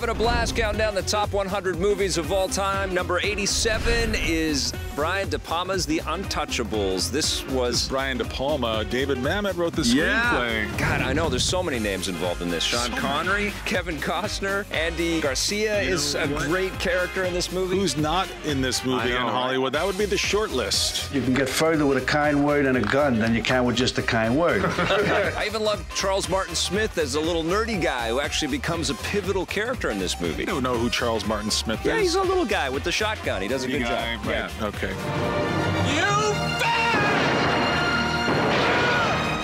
having a blast counting down the top 100 movies of all time. Number 87 is Brian De Palma's The Untouchables. This was Brian De Palma. David Mamet wrote the screenplay. God, I know there's so many names involved in this. Sean Connery, Kevin Costner, Andy Garcia is a great character in this movie. Who's not in this movie in Hollywood? That would be the short list. You can get further with a kind word and a gun than you can with just a kind word. I even love Charles Martin Smith as a little nerdy guy who actually becomes a pivotal character in this movie. I don't know who Charles Martin Smith is. Yeah, he's a little guy with the shotgun. He does a good job. Right. Yeah. Okay.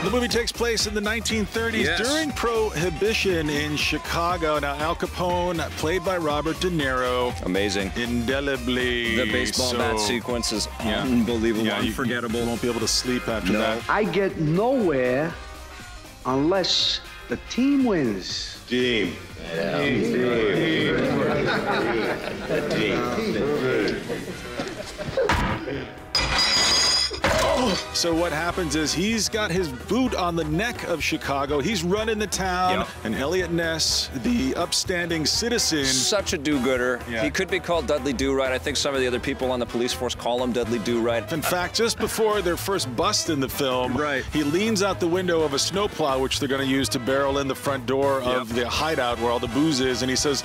The movie takes place in the 1930s during Prohibition in Chicago. Now, Al Capone, played by Robert De Niro. Amazing. Indelibly. The baseball bat sequence is unbelievable, unforgettable. You won't be able to sleep after that. I get nowhere unless the team wins. Team. Yeah. So what happens is he's got his boot on the neck of Chicago. He's running the town, and Elliot Ness, the upstanding citizen. Such a do-gooder. He could be called Dudley Do-Right. I think some of the other people on the police force call him Dudley Do-Right. In fact, just before their first bust in the film, he leans out the window of a snowplow, which they're going to use to barrel in the front door of the hideout where all the booze is, and he says,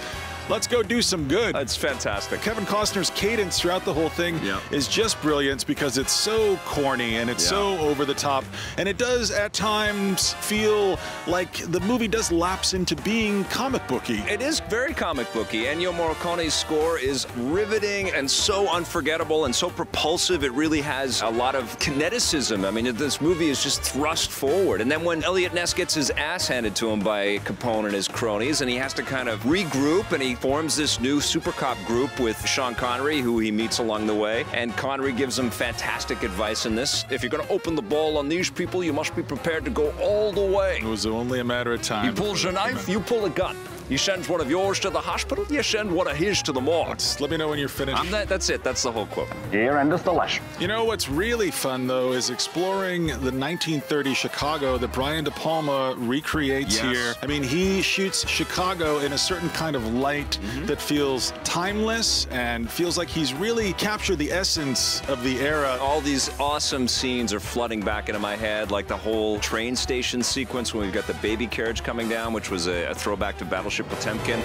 "Let's go do some good." That's fantastic. Kevin Costner's cadence throughout the whole thing is just brilliant because it's so corny and it's so over the top. And it does at times feel like the movie does lapse into being comic booky. It is very comic booky. Ennio Morricone's score is riveting and so unforgettable and so propulsive. It really has a lot of kineticism. I mean, this movie is just thrust forward. And then when Elliot Ness gets his ass handed to him by Capone and his cronies, and he has to kind of regroup, and he forms this new super cop group with Sean Connery, who he meets along the way. And Connery gives him fantastic advice in this. If you're going to open the ball on these people, you must be prepared to go all the way. It was only a matter of time. He pulls a knife, you pull a gun. He sends one of yours to the hospital, you send one of his to the morgue. Just let me know when you're finished. That's it. That's the whole quote. Here endeth the lesson. You know what's really fun, though, is exploring the 1930 Chicago that Brian De Palma recreates here. I mean, he shoots Chicago in a certain kind of light that feels timeless and feels like he's really captured the essence of the era. All these awesome scenes are flooding back into my head, like the whole train station sequence when we've got the baby carriage coming down, which was a throwback to Battleship Potemkin.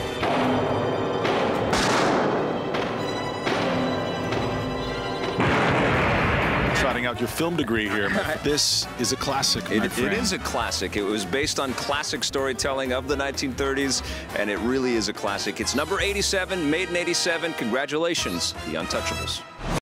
Trotting out your film degree here. This is a classic, my friend. It is a classic. It was based on classic storytelling of the 1930s, and it really is a classic. It's number 87, made in 87. Congratulations, The Untouchables.